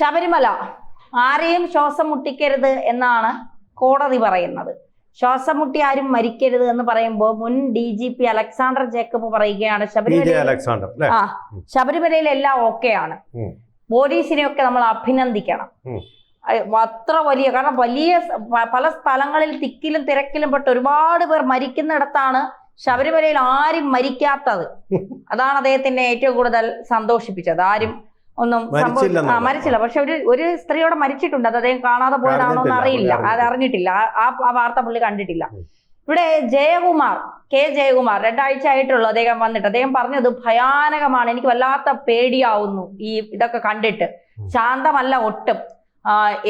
ശബരിമല ആരെയും ശ്വാസം മുട്ടിക്കരുത് എന്നാണ് കോടതി പറയുന്നത്. ശ്വാസം മുട്ടി ആരും മരിക്കരുത് എന്ന് പറയുമ്പോൾ മുൻ DGP അലക്സാണ്ടർ ജേക്കബ് പറയുകയാണ് ശബരിമലയിൽ എല്ലാം ഓക്കെയാണ്, പോലീസിനെയൊക്കെ നമ്മൾ അഭിനന്ദിക്കണം. അത്ര വലിയ, കാരണം വലിയ പല സ്ഥലങ്ങളിൽ തിക്കിലും തിരക്കിലും പെട്ട് ഒരുപാട് പേർ മരിക്കുന്നിടത്താണ് ശബരിമലയിൽ ആരും മരിക്കാത്തത്. അതാണ് അദ്ദേഹത്തിനെ ഏറ്റവും കൂടുതൽ സന്തോഷിപ്പിച്ചത്. ആരും ഒന്നും മരിച്ചില്ല. പക്ഷെ ഒരു സ്ത്രീയോടെ മരിച്ചിട്ടുണ്ട്. അത് അദ്ദേഹം കാണാതെ പോയതാണോ എന്ന് അറിയില്ല, അത് അറിഞ്ഞിട്ടില്ല, ആ വാർത്ത പുള്ളി കണ്ടിട്ടില്ല. ഇവിടെ കെ ജയകുമാർ 2 ആഴ്ച ആയിട്ടുള്ളൂ അദ്ദേഹം വന്നിട്ട്. അദ്ദേഹം പറഞ്ഞത് ഭയാനകമാണ്, എനിക്ക് വല്ലാത്ത പേടിയാവുന്നു ഈ ഇതൊക്കെ കണ്ടിട്ട്, ശാന്തമല്ല ഒട്ടും,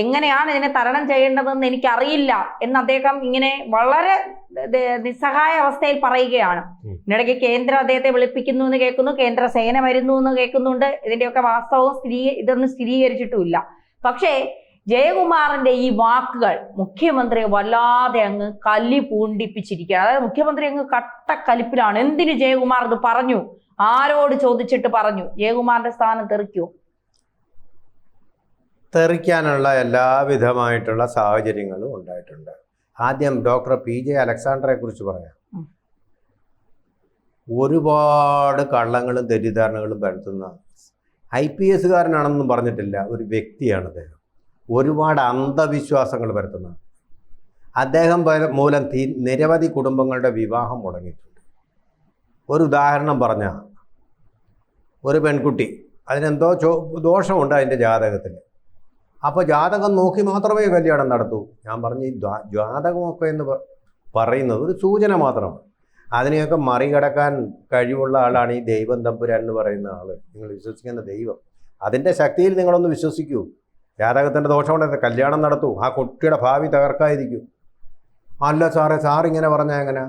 എങ്ങനെയാണ് ഇതിനെ തരണം ചെയ്യേണ്ടതെന്ന് എനിക്കറിയില്ല എന്ന് അദ്ദേഹം ഇങ്ങനെ വളരെ നിസ്സഹായ അവസ്ഥയിൽ പറയുകയാണ്. ഇതിനിടയ്ക്ക് കേന്ദ്രം അദ്ദേഹത്തെ വിളിപ്പിക്കുന്നു എന്ന് കേൾക്കുന്നു, കേന്ദ്ര സേന വരുന്നു എന്ന് കേൾക്കുന്നുണ്ട്. ഇതിന്റെയൊക്കെ വാസ്തവവും ഇതൊന്നും സ്ഥിരീകരിച്ചിട്ടുമില്ല. പക്ഷേ ജയകുമാറിന്റെ ഈ വാക്കുകൾ മുഖ്യമന്ത്രിയെ വല്ലാതെ അങ്ങ് കലി പൂണ്ടിപ്പിച്ചിരിക്കുകയാണ്. അതായത് മുഖ്യമന്ത്രി അങ്ങ് കട്ടക്കലിപ്പിലാണ്. എന്തിന് ജയകുമാർ ഇത് പറഞ്ഞു, ആരോട് ചോദിച്ചിട്ട് പറഞ്ഞു? ജയകുമാറിന്റെ സ്ഥാനം തെറിക്കുമോ? തെറിക്കാനുള്ള എല്ലാവിധമായിട്ടുള്ള സാഹചര്യങ്ങളും ഉണ്ടായിട്ടുണ്ട്. ആദ്യം ഡോക്ടർ PJ അലക്സാണ്ടറെ കുറിച്ച് പറയാം. ഒരുപാട് കള്ളങ്ങളും തെറ്റിദ്ധാരണകളും പരത്തുന്ന IPS കാരനാണെന്നും പറഞ്ഞിട്ടില്ല, ഒരു വ്യക്തിയാണ് അദ്ദേഹം. ഒരുപാട് അന്ധവിശ്വാസങ്ങൾ പരത്തുന്ന അദ്ദേഹം മൂലം നിരവധി കുടുംബങ്ങളുടെ വിവാഹം മുടങ്ങിയിട്ടുണ്ട്. ഒരു ഉദാഹരണം പറഞ്ഞാൽ, ഒരു പെൺകുട്ടി, അതിനെന്തോ ദോഷമുണ്ട് അതിൻ്റെ ജാതകത്തിൽ. അപ്പോൾ ജാതകം നോക്കി മാത്രമേ കല്യാണം നടത്തൂ. ഞാൻ പറഞ്ഞു, ഈ ജാതകമൊക്കെ എന്ന് പറയുന്നത് ഒരു സൂചന മാത്രമാണ്. അതിനെയൊക്കെ മറികടക്കാൻ കഴിവുള്ള ആളാണ് ഈ ദൈവം തമ്പുരാൻ എന്ന് പറയുന്ന ആൾ. നിങ്ങൾ വിശ്വസിക്കുന്ന ദൈവം, അതിൻ്റെ ശക്തിയിൽ നിങ്ങളൊന്ന് വിശ്വസിക്കൂ. ജാതകത്തിൻ്റെ ദോഷമുണ്ടെങ്കിൽ കല്യാണം നടത്തൂ, ആ കുട്ടിയുടെ ഭാവി തകർക്കാതിരിക്കും. അല്ല സാർ ഇങ്ങനെ പറഞ്ഞാൽ എങ്ങനെ?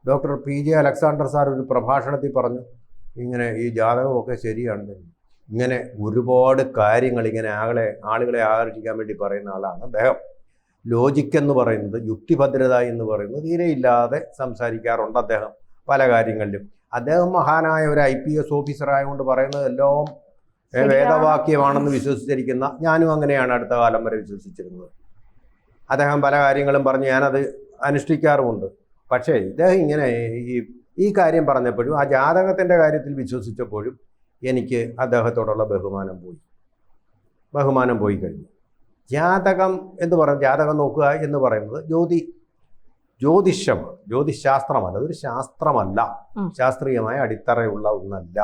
ഡോക്ടർ PJ അലക്സാണ്ടർ സാർ ഒരു പ്രഭാഷണത്തിൽ പറഞ്ഞു, ഇങ്ങനെ ഈ ജാതകമൊക്കെ ശരിയാണ്. ഇങ്ങനെ ഒരുപാട് കാര്യങ്ങൾ ഇങ്ങനെ ആളുകളെ ആകർഷിക്കാൻ വേണ്ടി പറയുന്ന ആളാണ് അദ്ദേഹം. ലോജിക്ക് എന്ന് പറയുന്നത്, യുക്തിഭദ്രത എന്ന് പറയുന്നത് തീരെയില്ലാതെ സംസാരിക്കാറുണ്ട് അദ്ദേഹം പല കാര്യങ്ങളിലും. അദ്ദേഹം മഹാനായ ഒരു IPS ഓഫീസറായതുകൊണ്ട് പറയുന്നത് എല്ലാം വേദവാക്യമാണെന്ന് വിശ്വസിച്ചിരിക്കുന്ന ഞാനും അങ്ങനെയാണ് അടുത്ത കാലം വരെ വിശ്വസിച്ചിരുന്നത്. അദ്ദേഹം പല കാര്യങ്ങളും പറഞ്ഞ് ഞാനത് അനുഷ്ഠിക്കാറുമുണ്ട്. പക്ഷേ ഇദ്ദേഹം ഇങ്ങനെ ഈ കാര്യം പറഞ്ഞപ്പോഴും, ആ ജാതകത്തിൻ്റെ കാര്യത്തിൽ വിശ്വസിച്ചപ്പോഴും എനിക്ക് അദ്ദേഹത്തോടുള്ള ബഹുമാനം പോയി കഴിഞ്ഞു. ജാതകം എന്ന് പറയുന്നത്, ജാതകം നോക്കുക എന്ന് പറയുന്നത് ജ്യോതിഷമാണ്, ജ്യോതിശാസ്ത്രമല്ല, അതൊരു ശാസ്ത്രമല്ല, ശാസ്ത്രീയമായ അടിത്തറയുള്ള ഒന്നല്ല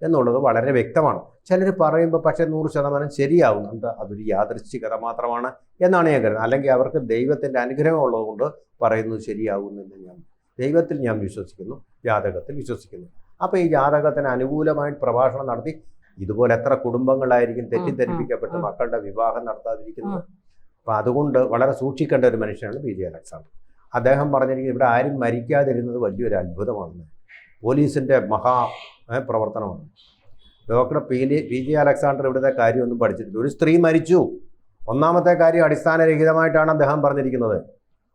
എന്നുള്ളത് വളരെ വ്യക്തമാണ്. ചിലർ പറയുമ്പോൾ പക്ഷേ 100% ശരിയാവുന്നുണ്ട്, അതൊരു യാദൃശ്ചികത മാത്രമാണ് എന്നാണ് ഞാൻ കരുതുന്നത്. അല്ലെങ്കിൽ അവർക്ക് ദൈവത്തിൻ്റെ അനുഗ്രഹം ഉള്ളതുകൊണ്ട് പറയുന്നത് ശരിയാവുന്നില്ല. ദൈവത്തിൽ ഞാൻ വിശ്വസിക്കുന്നു, ജാതകത്തിൽ വിശ്വസിക്കുന്നു. അപ്പോൾ ഈ ജാതകത്തിന് അനുകൂലമായിട്ട് പ്രഭാഷണം നടത്തി ഇതുപോലെ എത്ര കുടുംബങ്ങളായിരിക്കും തെറ്റിദ്ധരിപ്പിക്കപ്പെട്ട് മക്കളുടെ വിവാഹം നടത്താതിരിക്കുന്നത്. അപ്പം അതുകൊണ്ട് വളരെ സൂക്ഷിക്കേണ്ട ഒരു മനുഷ്യനാണ് PJ അലക്സാണ്ടർ. അദ്ദേഹം പറഞ്ഞിരിക്കുന്നത് ഇവിടെ ആരും മരിക്കാതിരുന്നത് വലിയൊരു അത്ഭുതമാണ്, പോലീസിൻ്റെ പ്രവർത്തനമാണ്. ഡോക്ടർ PJ അലക്സാണ്ടർ ഇവിടുത്തെ കാര്യമൊന്നും പഠിച്ചിട്ടില്ല. ഒരു സ്ത്രീ മരിച്ചു, ഒന്നാമത്തെ കാര്യം അടിസ്ഥാനരഹിതമായിട്ടാണ് അദ്ദേഹം പറഞ്ഞിരിക്കുന്നത്.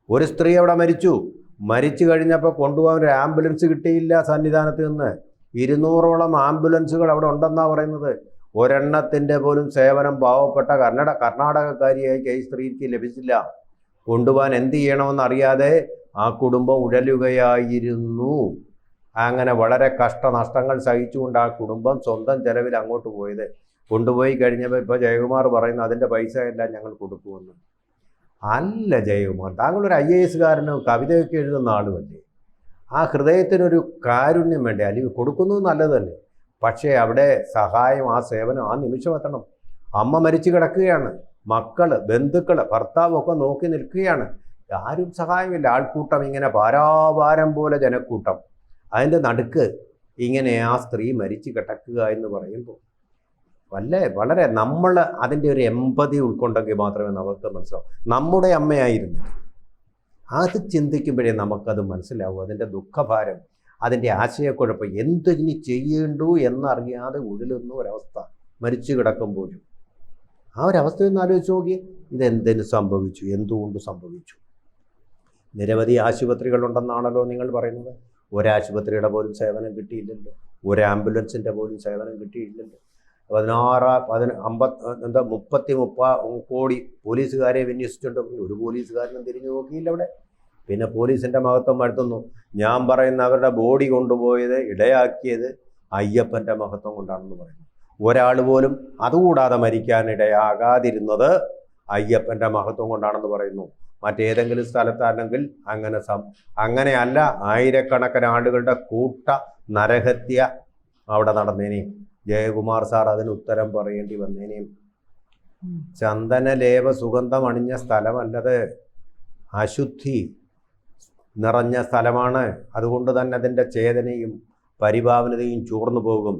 ഒരു സ്ത്രീ അവിടെ മരിച്ചു കഴിഞ്ഞപ്പോൾ കൊണ്ടുപോകാൻ ഒരു ആംബുലൻസ് കിട്ടിയില്ല സന്നിധാനത്ത് നിന്ന്. 200ഓളം ആംബുലൻസുകൾ അവിടെ ഉണ്ടെന്നാണ് പറയുന്നത്. ഒരെണ്ണത്തിൻ്റെ പോലും സേവനം പാവപ്പെട്ട കർണാടകക്കാരിയായി ഈ സ്ത്രീക്ക് ലഭിച്ചില്ല. കൊണ്ടുപോകാൻ എന്ത് ചെയ്യണമെന്നറിയാതെ ആ കുടുംബം ഉഴലുകയായിരുന്നു. അങ്ങനെ വളരെ കഷ്ടനഷ്ടങ്ങൾ സഹിച്ചുകൊണ്ട് ആ കുടുംബം സ്വന്തം ചെലവിൽ അങ്ങോട്ട് പോയത്. കൊണ്ടുപോയി കഴിഞ്ഞപ്പോൾ ഇപ്പോൾ ജയകുമാർ പറയുന്നു അതിൻ്റെ പൈസ എല്ലാം ഞങ്ങൾ കൊടുക്കുമെന്ന്. അല്ല ജയകുമാർ, താങ്കളൊരു IAS കാരനും കവിതയൊക്കെ എഴുതുന്ന ആളുമല്ലേ? ആ ഹൃദയത്തിനൊരു കാരുണ്യം വേണ്ടേ? അല്ലെങ്കിൽ കൊടുക്കുന്നത് നല്ലത് തന്നെ, പക്ഷേ അവിടെ സഹായം, ആ സേവനം ആ നിമിഷം എത്തണം. അമ്മ മരിച്ചു കിടക്കുകയാണ്, മക്കൾ, ബന്ധുക്കൾ, ഭർത്താവൊക്കെ നോക്കി നിൽക്കുകയാണ്, ആരും സഹായമില്ല. ആൾക്കൂട്ടം ഇങ്ങനെ പാരാവാരം പോലെ ജനക്കൂട്ടം, അതിൻ്റെ നടുക്ക് ഇങ്ങനെ ആ സ്ത്രീ മരിച്ചു കിടക്കുക എന്ന് പറയുമ്പോൾ വളരെ നമ്മൾ അതിൻ്റെ ഒരു എമ്പതി ഉൾക്കൊണ്ടെങ്കിൽ മാത്രമേ നമുക്ക് മനസ്സിലാവൂ. നമ്മുടെ അമ്മയായിരുന്നു, അത് ചിന്തിക്കുമ്പോഴേ നമുക്കത് മനസ്സിലാവും. അതിൻ്റെ ദുഃഖഭാരം, അതിൻ്റെ ആശയക്കുഴപ്പം, എന്തിനി ചെയ്യേണ്ടു എന്നറിയാതെ ഉഴലുന്ന ഒരവസ്ഥ മരിച്ചു കിടക്കുമ്പോഴും. ആ ഒരവസ്ഥയൊന്നും ആലോചിച്ച് നോക്കി, ഇതെന്തിനു സംഭവിച്ചു, എന്തുകൊണ്ട് സംഭവിച്ചു? നിരവധി ആശുപത്രികളുണ്ടെന്നാണല്ലോ നിങ്ങൾ പറയുന്നത്. ഒരാശുപത്രിയുടെ പോലും സേവനം കിട്ടിയില്ലല്ലോ, ഒരു ആംബുലൻസിൻ്റെ പോലും സേവനം കിട്ടിയില്ലല്ലോ. 30 കോടി പോലീസുകാരെ വിന്യസിച്ചിട്ടുണ്ട്. ഒരു പോലീസുകാരനും തിരിഞ്ഞു നോക്കിയില്ല അവിടെ. പിന്നെ പോലീസിൻ്റെ മഹത്വം വരുത്തുന്നു. ഞാൻ പറയുന്ന അവരുടെ ബോഡി കൊണ്ടുപോയത് ഇടയാക്കിയത് അയ്യപ്പൻ്റെ മഹത്വം കൊണ്ടാണെന്ന് പറയുന്നു. ഒരാൾ പോലും അതുകൂടാതെ മരിക്കാനിടയാകാതിരുന്നത് അയ്യപ്പൻ്റെ മഹത്വം കൊണ്ടാണെന്ന് പറയുന്നു. മറ്റേതെങ്കിലും സ്ഥലത്താണെങ്കിൽ അങ്ങനെയല്ല, ആയിരക്കണക്കിന് ആളുകളുടെ കൂട്ട നരഹത്യ അവിടെ നടന്നേനെയും ജയകുമാർ സാർ അതിന് ഉത്തരം പറയേണ്ടി വന്നേനെയും. ചന്ദനലേപ സുഗന്ധം അണിഞ്ഞ സ്ഥലമല്ലത്, അശുദ്ധി നിറഞ്ഞ സ്ഥലമാണ്. അതുകൊണ്ട് തന്നെ അതിൻ്റെ ചേതനയും പരിഭാവനതയും ചോർന്നു പോകും.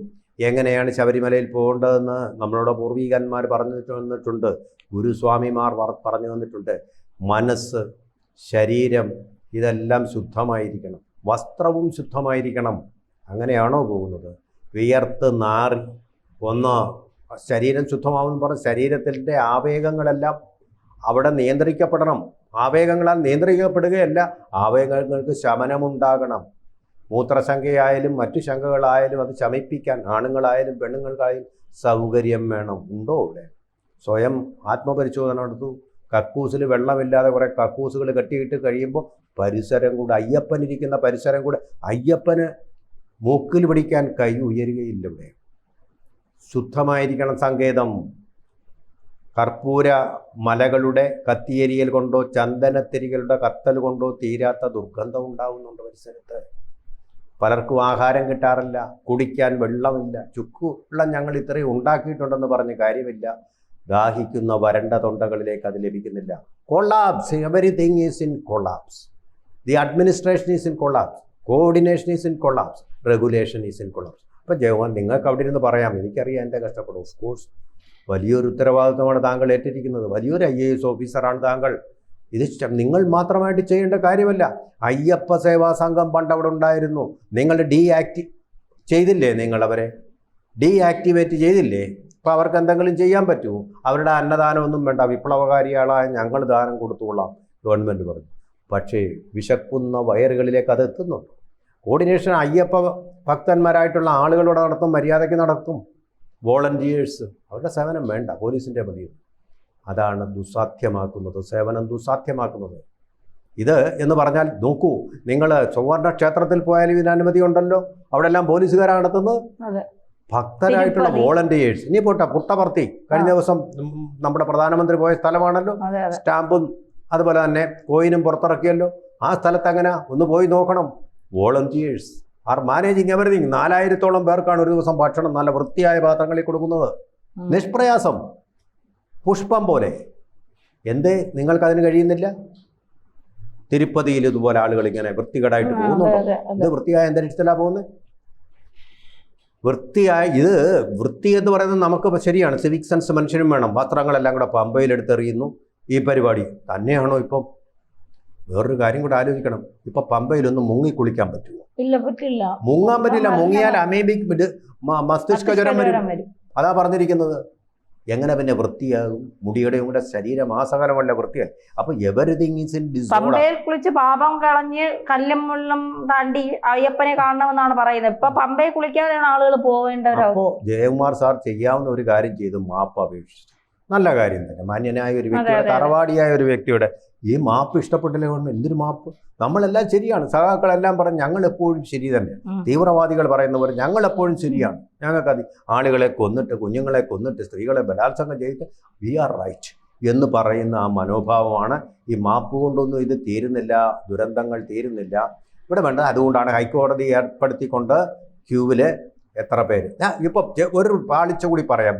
എങ്ങനെയാണ് ശബരിമലയിൽ പോകേണ്ടതെന്ന് നമ്മളോട് പൂർവികന്മാർ പറഞ്ഞു തന്നിട്ടുണ്ട്, ഗുരുസ്വാമിമാർ പറഞ്ഞു തന്നിട്ടുണ്ട്. മനസ്സ്, ശരീരം ഇതെല്ലാം ശുദ്ധമായിരിക്കണം, വസ്ത്രവും ശുദ്ധമായിരിക്കണം. അങ്ങനെയാണോ പോകുന്നത്? വിയർത്ത് നാറി ശരീരം ശുദ്ധമാവുമെന്ന് പറഞ്ഞ് ശരീരത്തിൻ്റെ ആവേഗങ്ങളെല്ലാം അവിടെ നിയന്ത്രിക്കപ്പെടണം. ആവേഗങ്ങളാൽ നിയന്ത്രിക്കപ്പെടുകയല്ല, ആവേഗങ്ങൾക്ക് ശമനമുണ്ടാകണം. മൂത്രശങ്കയായാലും മറ്റു ശങ്കകളായാലും അത് ശമിപ്പിക്കാൻ ആണുങ്ങളായാലും പെണ്ണുങ്ങൾക്കായാലും സൗകര്യം വേണം. ഉണ്ടോ ഇവിടെ? സ്വയം ആത്മപരിശോധന നടത്തൂ. കക്കൂസിൽ വെള്ളമില്ലാതെ കുറേ കക്കൂസുകൾ കെട്ടിയിട്ട് കഴിയുമ്പോൾ പരിസരം കൂടെ, അയ്യപ്പനിരിക്കുന്ന പരിസരം കൂടെ, അയ്യപ്പന് മൂക്കിൽ പിടിക്കാൻ കൈ ഉയരുകയില്ല. ഇവിടെ ശുദ്ധമായിരിക്കണം സങ്കേതം. കർപ്പൂര മലകളുടെ കത്തിയെരിയൽ കൊണ്ടോ ചന്ദനത്തിരികളുടെ കത്തൽ കൊണ്ടോ തീരാത്ത ദുർഗന്ധം ഉണ്ടാകുന്നുണ്ട് പരിസരത്ത്. പലർക്കും ആഹാരം കിട്ടാറില്ല, കുടിക്കാൻ വെള്ളമില്ല. ചുക്കുവെള്ളം ഞങ്ങൾ ഇത്രയും ഉണ്ടാക്കിയിട്ടുണ്ടെന്ന് പറഞ്ഞ് കാര്യമില്ല. ദാഹിക്കുന്ന വരണ്ട തൊണ്ടകളിലേക്ക് അത് ലഭിക്കുന്നില്ല. Collapse, everything is in collapse. The administration is in collapse, coordination is in collapse, regulation is in collapse. അപ്പോൾ ജവാൻ, നിങ്ങൾക്ക് അവിടെ ഇരുന്ന് പറയാം, എനിക്കറിയാം എൻ്റെ കഷ്ടപ്പെടും. ഓഫ് കോഴ്സ് വലിയൊരു ഉത്തരവാദിത്വമാണ് താങ്കൾ ഏറ്റിരിക്കുന്നത്. വലിയൊരു IAS ഓഫീസറാണ് താങ്കൾ. ഇത് നിങ്ങൾ മാത്രമായിട്ട് ചെയ്യേണ്ട കാര്യമല്ല. അയ്യപ്പ സേവാ സംഘം പണ്ട് അവിടെ ഉണ്ടായിരുന്നു. നിങ്ങൾ ചെയ്തില്ലേ? നിങ്ങളവരെ ഡീആക്ടിവേറ്റ് ചെയ്തില്ലേ? അപ്പോൾ അവർക്ക് എന്തെങ്കിലും ചെയ്യാൻ പറ്റുമോ? അവരുടെ അന്നദാനമൊന്നും വേണ്ട, വിപ്ലവകാരികളായ ഞങ്ങൾ ദാനം കൊടുത്തുകൊള്ളാം ഗവൺമെൻറ് പറഞ്ഞു. പക്ഷേ വിശക്കുന്ന വയറുകളിലേക്ക് അത് എത്തുന്നുണ്ട്. കോർഡിനേഷൻ അയ്യപ്പ ഭക്തന്മാരായിട്ടുള്ള ആളുകളോട് നടത്തും, മര്യാദയ്ക്ക് നടത്തും. വോളണ്ടിയേഴ്സ്, അവരുടെ സേവനം വേണ്ട, പോലീസിൻ്റെ മതിയും. അതാണ് ദുസ്സാധ്യമാക്കുന്നത്, സേവനം ദുസ്സാധ്യമാക്കുന്നത്. ഇത് എന്ന് പറഞ്ഞാൽ നോക്കൂ, നിങ്ങൾ ചൊവ്വാറിൻ്റെ ക്ഷേത്രത്തിൽ പോയാലും ഇതിന് അനുമതി ഉണ്ടല്ലോ, അവിടെ എല്ലാം പോലീസുകാരാണ് നടത്തുന്നത്. ഭക്തരായിട്ടുള്ള വോളണ്ടിയേഴ്സ്. ഇനി പോട്ടെ, പുട്ടപർത്തി കഴിഞ്ഞ ദിവസം നമ്മുടെ പ്രധാനമന്ത്രി പോയ സ്ഥലമാണല്ലോ. സ്റ്റാമ്പും അതുപോലെ തന്നെ കോയിനും പുറത്തിറക്കിയല്ലോ. ആ സ്ഥലത്ത് അങ്ങനെ ഒന്ന് പോയി നോക്കണം. Volunteers are managing everything. 4000-ഓളം പേർക്കാണ് ഒരു ദിവസം ഭക്ഷണം നല്ല വൃത്തിയായ പാത്രങ്ങളിൽ കൊടുക്കുന്നത്. നിഷ്പ്രയാസം, പുഷ്പം പോലെ. എന്തേ നിങ്ങൾക്കതിന് കഴിയുന്നില്ല? തിരുപ്പതിയിൽ ഇതുപോലെ ആളുകൾ ഇങ്ങനെ വൃത്തികേടായിട്ട് പോകുന്നുണ്ടോ? ഇത് വൃത്തിയായ അന്തരീക്ഷത്തിലാണ് പോകുന്നത്. ഇത് വൃത്തി എന്ന് പറയുന്നത് നമുക്ക് ശരിയാണ്, സിവിക് സെൻസ് മനുഷ്യനും വേണം. പാത്രങ്ങളെല്ലാം കൂടെ പമ്പയിലെടുത്തെറിയുന്നു. ഈ പരിപാടി തന്നെയാണോ ഇപ്പം? വേറൊരു കാര്യം കൂടെ ആലോചിക്കണം. ഇപ്പൊ പമ്പയിലൊന്നും മുങ്ങി കുളിക്കാൻ പറ്റുമോ? ഇല്ല, പറ്റില്ല. മുങ്ങാൻ പറ്റില്ല. മുങ്ങിയാൽ അമീബിക് മസ്തിഷ്ക ജ്വരം വരും. അതാ പറഞ്ഞിരിക്കുന്നത്. എങ്ങനെ പിന്നെ വൃത്തിയാകും? മുടിയുടെയും കൂടെ ശരീരമാസകലമല്ല വൃത്തിയായി. അപ്പൊ എവരിതിങ് ഈസ് ഇൻ ഡിസോർഡർ. പമ്പയിൽ കുളിച്ച് പാപം കളഞ്ഞ് കല്ലും മുള്ളും താണ്ടി അയ്യപ്പനെ കാണണമെന്നാണ് പറയുന്നത്. ഇപ്പൊ പമ്പയിൽ കുളിക്കാതെയാണ് ആളുകൾ പോവേണ്ടവർ. അപ്പോൾ ജയകുമാർ സാർ ചെയ്യാവുന്ന ഒരു കാര്യം ചെയ്തു, മാപ്പ് അപേക്ഷിച്ചു. നല്ല കാര്യം തന്നെ. മാന്യനായ ഒരു വ്യക്തിയുടെ, തറവാടിയായ ഒരു വ്യക്തിയുടെ ഈ മാപ്പ് ഇഷ്ടപ്പെട്ടില്ല. എന്തൊരു മാപ്പ്? നമ്മളെല്ലാം ശരിയാണ്, സഖാക്കളെല്ലാം പറഞ്ഞ് ഞങ്ങൾ എപ്പോഴും ശരി തന്നെ. തീവ്രവാദികൾ പറയുന്ന പോലെ ഞങ്ങൾ എപ്പോഴും ശരിയാണ്, ഞങ്ങൾക്ക് ആളുകളെ കൊന്നിട്ട്, കുഞ്ഞുങ്ങളെ കൊന്നിട്ട്, സ്ത്രീകളെ ബലാത്സംഗം ചെയ്തിട്ട് വി ആർ റൈറ്റ് എന്ന് പറയുന്ന ആ മനോഭാവമാണ്. ഈ മാപ്പ് കൊണ്ടൊന്നും ഇത് തീരുന്നില്ല, ദുരന്തങ്ങൾ തീരുന്നില്ല. ഇവിടെ വേണ്ട. അതുകൊണ്ടാണ് ഹൈക്കോടതി ഏർപ്പെടുത്തിക്കൊണ്ട് ക്യൂവില് എത്ര പേര്. ഞാൻ ഇപ്പൊ ഒരു പാളിച്ച കൂടി പറയാം.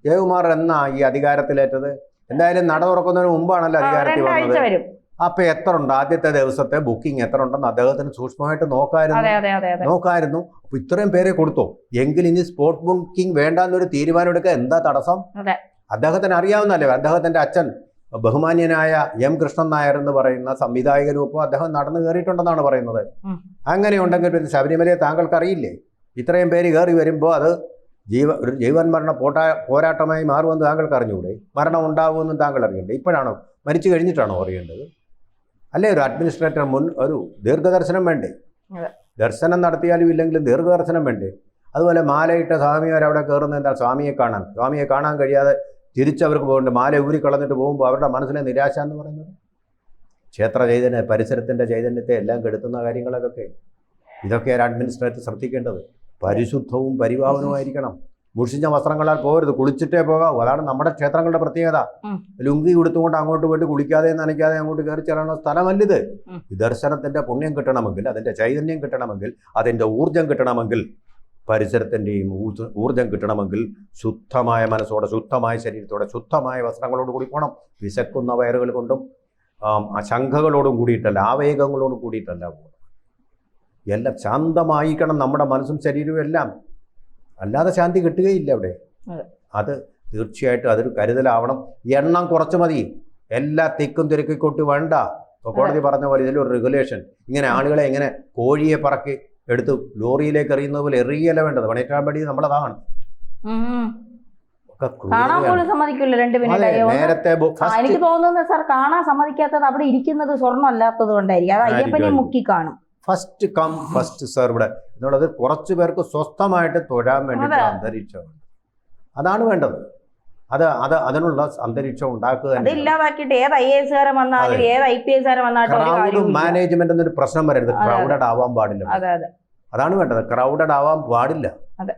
ജയകുമാർ എന്നാ ഈ അധികാരത്തിലേറ്റത്? എന്തായാലും നട തുറക്കുന്നതിന് മുമ്പാണല്ലോ അധികാരത്തിൽ വന്നത്. അപ്പൊ എത്ര ഉണ്ട് ആദ്യത്തെ ദിവസത്തെ ബുക്കിംഗ് എത്ര ഉണ്ടെന്ന് അദ്ദേഹത്തിന് സൂക്ഷ്മമായിട്ട് നോക്കായിരുന്നു. അപ്പൊ ഇത്രയും പേരെ കൊടുത്തോ? എങ്കിൽ ഇനി സ്പോട്ട് ബുക്കിംഗ് വേണ്ടാന്നൊരു തീരുമാനം എടുക്കുക എന്താ തടസ്സം? അദ്ദേഹത്തിന് അറിയാവുന്നല്ലേ. അദ്ദേഹത്തിന്റെ അച്ഛൻ ബഹുമാന്യനായ M. കൃഷ്ണൻ നായർ എന്ന് പറയുന്ന സംവിധായകരും ഇപ്പോൾ അദ്ദേഹം നടന്നു കയറിയിട്ടുണ്ടെന്നാണ് പറയുന്നത്. അങ്ങനെ ഉണ്ടെങ്കിൽ പിന്നെ ശബരിമലയെ താങ്കൾക്ക് അറിയില്ലേ? ഇത്രയും പേര് കയറി വരുമ്പോൾ അത് ഒരു ജീവൻ മരണ പോരാട്ടമായി മാറുമെന്ന് താങ്കൾക്ക് അറിഞ്ഞുകൂടെ? മരണം ഉണ്ടാകുമെന്നും താങ്കൾ അറിയണ്ടേ? ഇപ്പോഴാണോ? മരിച്ചു കഴിഞ്ഞിട്ടാണോ അറിയേണ്ടത്? അല്ലേ? ഒരു അഡ്മിനിസ്ട്രേറ്റർ ഒരു ദീർഘദർശനം വേണ്ടേ? ദർശനം നടത്തിയാലും ഇല്ലെങ്കിലും ദീർഘദർശനം വേണ്ടേ? അതുപോലെ മാലയിട്ട സ്വാമിമാർ അവിടെ കയറുന്ന എന്താ സ്വാമിയെ കാണാൻ കഴിയാതെ തിരിച്ചവർക്ക് പോകുന്നുണ്ട്. മാല ഊരി കളഞ്ഞിട്ട് പോകുമ്പോൾ അവരുടെ മനസ്സിലെ നിരാശ എന്ന് പറയുന്നത് ക്ഷേത്ര ചൈതന്യ പരിസരത്തിൻ്റെ ചൈതന്യത്തെ എല്ലാം കെടുത്തുന്ന കാര്യങ്ങളൊക്കെ. ഇതൊക്കെയാണ് അഡ്മിനിസ്ട്രേറ്റർ ശ്രദ്ധിക്കേണ്ടത്. പരിശുദ്ധവും പരിപാവനവുമായിരിക്കണം. മുഷിഞ്ഞ വസ്ത്രങ്ങളാൽ പോകരുത്, കുളിച്ചിട്ടേ പോകാവൂ. അതാണ് നമ്മുടെ ക്ഷേത്രങ്ങളുടെ പ്രത്യേകത. ലുങ്കി ഉടുത്തുകൊണ്ട് അങ്ങോട്ട് പോയിട്ട് കുളിക്കാതെ നനയ്ക്കാതെ അങ്ങോട്ട് കയറി ചെല്ലാനുള്ള സ്ഥലമല്ലിത്. ഈ ദർശനത്തിന്റെ പുണ്യം കിട്ടണമെങ്കിൽ, അതിന്റെ ചൈതന്യം കിട്ടണമെങ്കിൽ, അതിന്റെ ഊർജം കിട്ടണമെങ്കിൽ, പരിസരത്തിൻ്റെയും ഊർജം കിട്ടണമെങ്കിൽ ശുദ്ധമായ മനസ്സോടെ, ശുദ്ധമായ ശരീരത്തോടെ, ശുദ്ധമായ വസ്ത്രങ്ങളോട് കൂടി പോകണം. വിശക്കുന്ന വയറുകൾ കൊണ്ടും ശംഖകളോടും കൂടിയിട്ടല്ല, ആവേഗങ്ങളോടും കൂടിയിട്ടല്ല പോകണം. എല്ലാം ശാന്തമായിരിക്കണം നമ്മുടെ മനസ്സും ശരീരവും എല്ലാം. അല്ലാതെ ശാന്തി കിട്ടുകയില്ല അവിടെ. അത് തീർച്ചയായിട്ടും അതൊരു കരുതലാവണം. എണ്ണം കുറച്ച് മതി, എല്ലാ തിക്കും തിരക്കിക്കൊട്ട് വേണ്ട. ഇപ്പോൾ കോടതി പറഞ്ഞ പോലെ ഇതിലൊരു റെഗുലേഷൻ. ഇങ്ങനെ ആളുകളെ ഇങ്ങനെ കോഴിയെ പറക്കി എടുത്ത് ലോറിയിലേക്ക് എറിയുന്നത് പോലെ എറിയല്ല വേണ്ടത്. പണിയേറ്റാമ്പടി നമ്മളതാണ്. കാണാൻ പോലും സമ്മതിക്കില്ല 2 മിനിറ്റ്. നേരത്തെ എനിക്ക് തോന്നുന്നത് സാർ കാണാൻ സമ്മതിക്കാത്തത് അവിടെ ഇരിക്കുന്നത് സ്വർണ്ണം അല്ലാത്തത് കൊണ്ടായിരിക്കും. അത് അയ്യപ്പനെ മുക്കി കാണും. ഫസ്റ്റ് കം ഫസ്റ്റ് സെർവ്ഡ് എന്നുള്ളത് കുറച്ചു പേർക്ക് സ്വസ്ഥമായിട്ട് തൊഴാൻ വേണ്ടിയിട്ട് അന്തരീക്ഷമുണ്ട്. അതാണ് വേണ്ടത്. അതിനുള്ള അന്തരീക്ഷം ഉണ്ടാക്കുക. അത് ഇല്ലാതാക്കിയിട്ട് ഏത് IAS കാരൻ വന്നാലും ഏത് IPS കാരൻ വന്നാലും മാനേജ്മെന്റ് എന്നൊരു പ്രശ്നം വരരുത്. ക്രൗഡഡ് ആവാൻ പാടില്ല. അതെ, അതാണ് വേണ്ടത്. ക്രൗഡഡ് ആവാൻ പാടില്ല. അതെ.